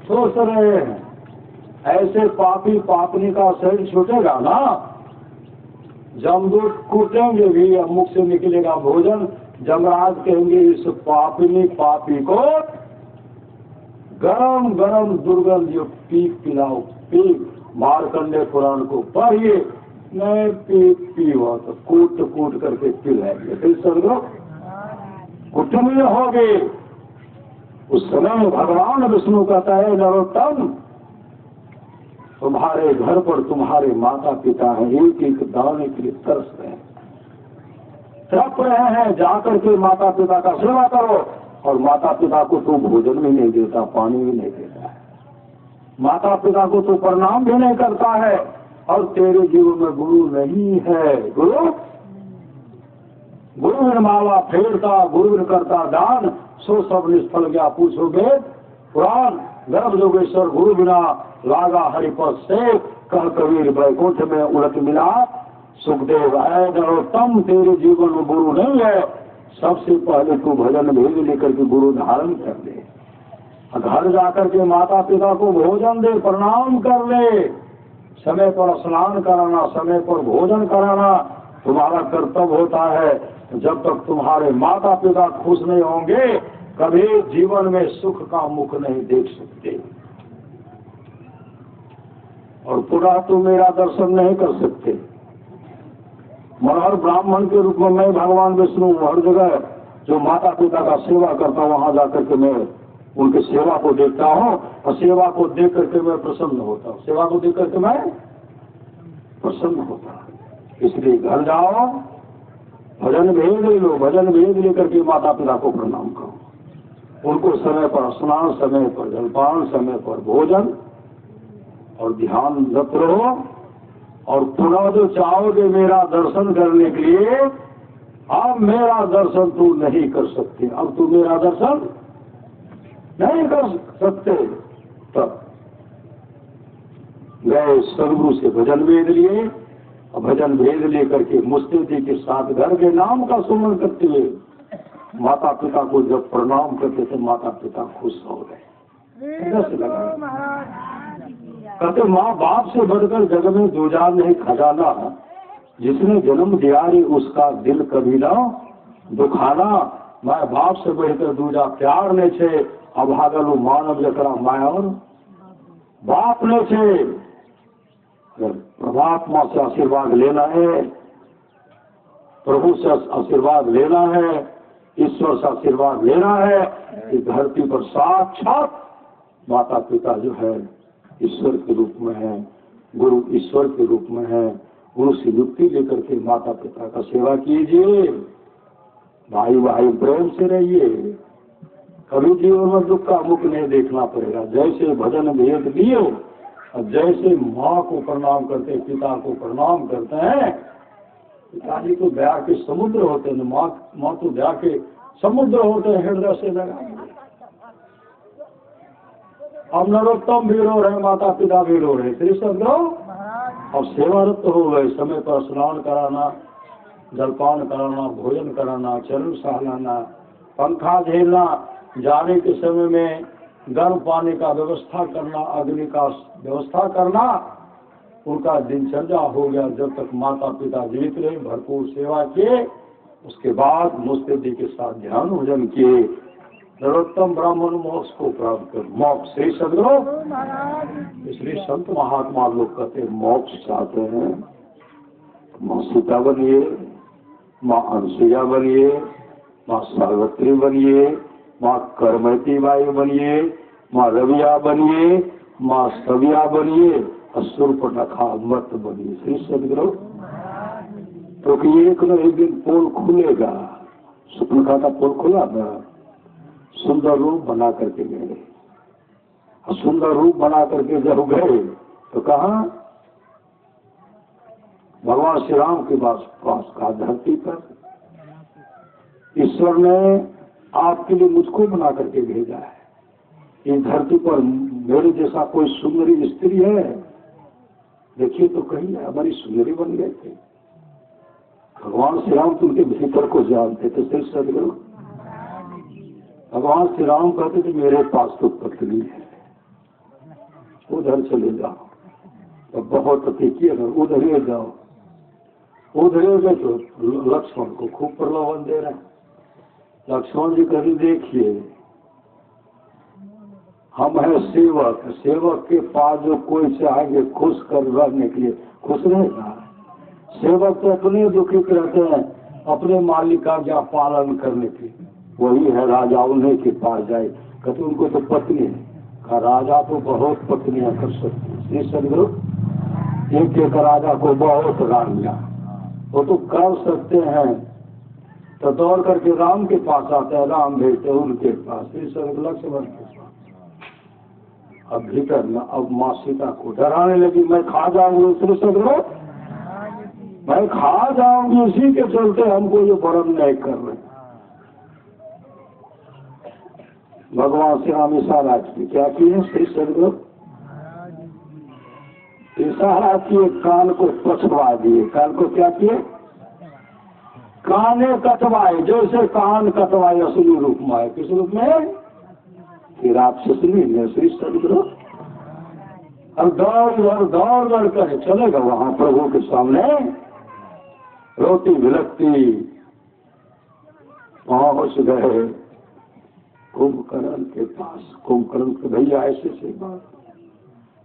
सोच रहे हैं ऐसे पापी पापनी का शरीर छूटेगा ना, जमदूत कूटेंगे भी, मुख से निकलेगा भोजन। जमराज कहेंगे इस पापी को गरम गरम दुर्गंध युक्त पीक पिलाओ, पीक। मारकंडे पुराण को पढ़िए, नहीं पी हुआ तो कूट करके पिलाएंगे, फिर सब कुटुंब हो गए। उस समय भगवान विष्णु कहता है नरोत्तम, तुम्हारे घर पर तुम्हारे माता पिता हैं, एक एक दाने के लिए तरस रहे हैं, तड़प रहे हैं, जाकर के माता पिता का सेवा करो। और माता पिता को तो भोजन भी नहीं देता, पानी भी नहीं देता है, माता पिता को तो प्रणाम भी नहीं करता है, और तेरे जीवन में गुरु नहीं है। गुरु बिन माला फेरता, गुरु बिन करता दान, सो सब निष्फल गया पूछोगे पुराण। गर्भ जोगेश्वर गुरु बिना लागा हरिपद से, कह कबीर बैकुंठ में उलट मिला सुखदेव। है नरोत्तम, तेरे जीवन में गुरु नहीं है, सबसे पहले तू भजन भेद लेकर के गुरु धारण कर ले, घर जाकर के माता पिता को भोजन दे, प्रणाम कर ले, समय पर स्नान कराना, समय पर भोजन कराना तुम्हारा कर्तव्य होता है। जब तक तुम्हारे माता पिता खुश नहीं होंगे, कभी जीवन में सुख का मुख नहीं देख सकते, और पुनः तुम मेरा दर्शन नहीं कर सकते। मनोहर ब्राह्मण के रूप में मैं भगवान विष्णु हर जगह जो माता पिता का सेवा करता हूँ, वहां जाकर के मैं उनकी सेवा को देखता हूँ, और सेवा को देख करके मैं प्रसन्न होता हूँ, सेवा को देख करके मैं प्रसन्न होता हूँ। इसलिए घर जाओ, भजन भेद ले लो, भजन भेद लेकर के माता पिता को प्रणाम करो, उनको समय पर स्नान, समय पर जलपान, समय पर भोजन, और ध्यान रत रहो। और पुनः जो चाहोगे मेरा दर्शन करने के लिए, अब मेरा दर्शन तू नहीं कर सकते, अब तू मेरा दर्शन नहीं कर सकते। तब गए सदगुरु से भजन भेद लिए, और भजन भेद लेकर के मुस्तैदी के साथ घर के नाम का सुमन करते हुए माता पिता को जब प्रणाम करते थे, माता पिता खुश हो गए। कहते माँ बाप से बढ़कर जग में दूजा नहीं खजाना, जिसने जन्म दिया रे उसका दिल कभी ना दुखाना। माँ बाप से बढ़कर दूजा प्यार ने छे, अभागलू मानव जकरा माया और बाप ने छे। परमात्मा से आशीर्वाद लेना है, प्रभु से आशीर्वाद लेना है, ईश्वर से आशीर्वाद लेना है। इस धरती पर साक्षात माता पिता जो है ईश्वर के रूप में है, गुरु ईश्वर के रूप में है। गुरु से युक्ति लेकर के माता पिता का सेवा कीजिए, भाई भाई प्रेम से रहिए, कभी जीवन में दुख का मुख नहीं देखना पड़ेगा। जैसे भजन भेद दिए, और जैसे माँ को प्रणाम करते हैं, पिता को प्रणाम करते हैं। पिताजी तो दया के समुद्र होते हैं, माँ तो दया के समुद्र होते हैं, हृदय से लगा। अब नरोत्तम भी रो रहे, माता पिता भी रो रहे, फिर सब लोग अब सेवारत हो गए। समय पर स्नान कराना, जलपान कराना, भोजन कराना, चरण सहलाना, पंखा झेलना, जाने के समय में गर्म पानी का व्यवस्था करना, अग्नि का व्यवस्था करना, उनका दिनचर्या हो गया। जब तक माता पिता जीवित रहे, भरपूर सेवा किए, उसके बाद मुस्तैदी के साथ ध्यान भोजन किए, नरोत्तम ब्राह्मण मोक्ष को प्राप्त कर। मोक्ष श्री सदगुरु इसलिए संत महात्मा लोग कहते मोक्ष चाहते हैं माँ सीता बनिए, माँ अनसुईया बनिए, माँ सावित्री बनिए, माँ करमती बाई बनिए, माँ रविया बनिए, माँ सविया बनिए, शूर्पणखा मत बनिए। श्री सदगुरु क्योंकि एक न एक दिन पोल खुलेगा। शूर्पणखा का पोल खुला ना, सुंदर रूप बना करके गए। सुंदर रूप बना करके जब गए तो कहा भगवान श्री राम के पास का धरती पर ईश्वर ने आपके लिए मुझको बना करके भेजा है। इस धरती पर मेरे जैसा कोई सुंदरी स्त्री है? देखिए तो कहीं हमारी सुंदरी बन गए थे। भगवान श्री राम तुमके भीतर को जानते थे। श्री सदगुरु भगवान श्री राम कहते थे मेरे पास तो पत्नी है, उधर चले जाओ। तो बहुत अतिथि अगर उधर जाओ, उधर गए तो लक्ष्मण को खूब प्रलोभन दे रहे हैं। लक्ष्मण जी कभी देखिए हम है सेवक, सेवक के पास जो कोई चाहेंगे खुश कर रहने के लिए खुश रहेगा। सेवक तो अपने दुखित रहते हैं, अपने मालिक का क्या पालन करने के। वही है राजा उन्हीं के पास जाए, कहते उनको तो पत्नी है। का राजा तो बहुत पत्नियां कर सकते हैं। श्री सदगुरु एक एक राजा को बहुत रानियां वो तो कर सकते हैं। तो दौड़ करके राम के पास आते हैं, राम भेजते उनके पास। श्री सदगुरु लक्ष्मण के पास अब भीतर में अब माँ सीता को डराने लगी, मैं खा जाऊंगी। श्री सदगुरु मैं खा जाऊंगी, इसी के चलते हमको ये वरण नहीं कर रहे। भगवान श्री राम इशारा किए, क्या किए? श्री सदगुरु इशारा किए, कान को कटवा दिए। कान को क्या किए? काने कटवाए, जैसे कान कटवाए असली रूप में आए। किस रूप में? फिर आप सुसली में। श्री सदगुरु अब दौड़ कर चलेगा वहां प्रभु के सामने, रोटी विलकती पहुंच गए कुंभकर्ण के पास। कुंभकर्ण के भैया ऐसे से बात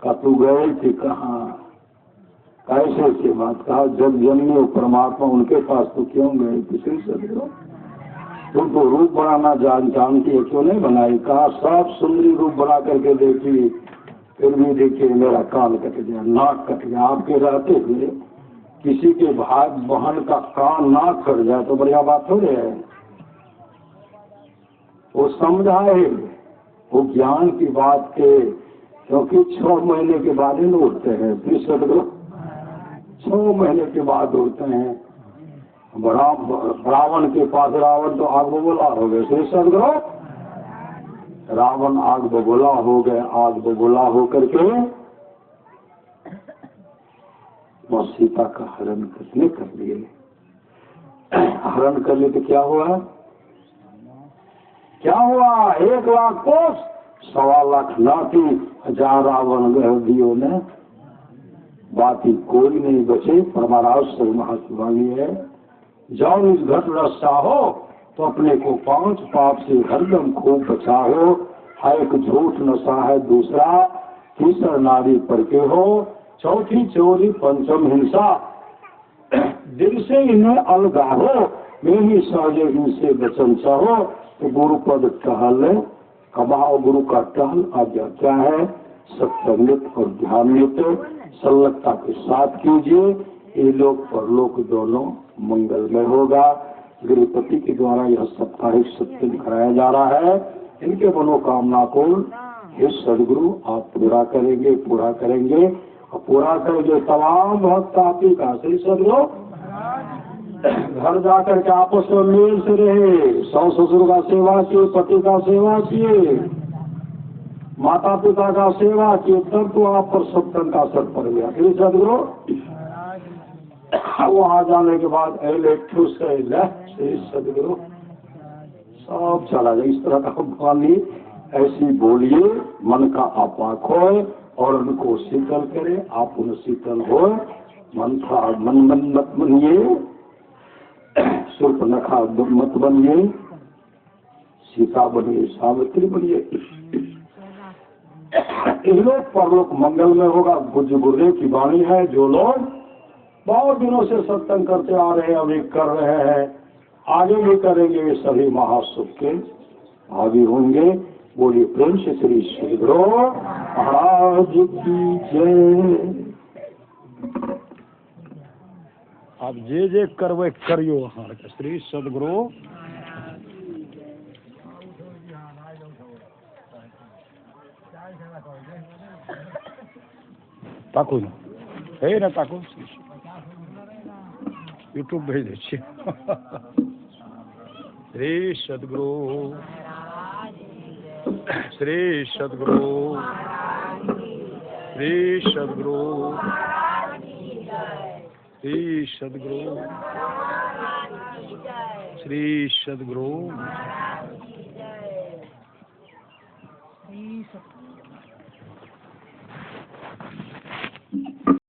का तू गए थे कहाँ? कैसे से बात कहा? जब जन्मे हो परमात्मा उनके पास तो क्यों गए? किसी से तुम तो रूप बनाना जानती है, क्यों नहीं बनाई? कहा सब सुंदरी रूप बना करके देखी, फिर भी देखिए मेरा कान कट गया, नाक कट गया। आपके रहते हुए किसी के भाई बहन का कान नाक कट जाए तो बढ़िया बात हो रही है। वो समझाए, वो ज्ञान की बात के, क्योंकि 6 महीने के बाद ही उठते हैं। फिर सदगुरु 6 महीने के बाद उठते हैं। रावण के पास, रावण तो आग बबूला हो गए। श्री सदगुरु रावण आग बबूला हो गए। आग बबूला होकर के वो सीता का हरण किसने कर लिए? हरण कर लिए तो क्या हुआ? क्या हुआ? 1 लाख कोस, 1.25 लाख नाती, 1000 रावण दियो ने, बाकी कोई नहीं बचे। परमाराज महाशिवानी है, जाओ इस घट रस्सा हो तो अपने को 5 पाप से हरदम खूब बचाओ। एक झूठ नशा है, दूसरा तीसरा नारी पर के हो, चौथी चोरी, पंचम हिंसा। दिल से इन्हें अलगा हो, मैं ही सहजे इनसे बचन चाहो। तो गुरु पद टहल कमाओ, गुरु का टहल आज्ञा क्या है? सत्संगित और ध्यानित संलग्नता के साथ कीजिए। ये लोक परलोक दोनों मंगलमय होगा। गृहपति के द्वारा यह साप्ताहिक सत्संग कराया जा रहा है। इनके मनोकामना को हे सदगुरु आप पूरा करेंगे, पूरा करेंगे और पूरा करेंगे तमाम भक्त आपकी का। श्री सदगुरु घर जाकर के आपस में मेल से रहे, सास ससुर का सेवा किए, पति का सेवा किए, माता पिता का सेवा किए, तब तो आप पर सत्संग का असर पड़ गया। श्री सदगुरु वहां जाने के बाद श्री सदगुरु सब चला जाए। इस तरह का वाणी ऐसी बोलिए, मन का आपाक हो और उनको शीतल करे, आप उन्हें शीतल हो। मन मत बनिए, शूर्पणखा मत बनिए, सीता बनिए, सावित्री बनिए। इन लोग परलोक मंगल में होगा। बुद्ध गुर्रे की वाणी है, जो लोग बहुत दिनों से सत्संग करते आ रहे हैं, अभी कर रहे हैं, आगे भी करेंगे। वे सभी महासुख के भागी होंगे। बोलिए प्रेम से श्री श्री गुरु महाराज की जय। आप जे करवे करियो अहाँके श्री सदगुरु ताकू न हे न ताकू यूट्यूब भेज दै छियै। श्री सदगुरु श्री सदगुरु श्री सदगुरु श्री सदगुरु श्री सदगुरु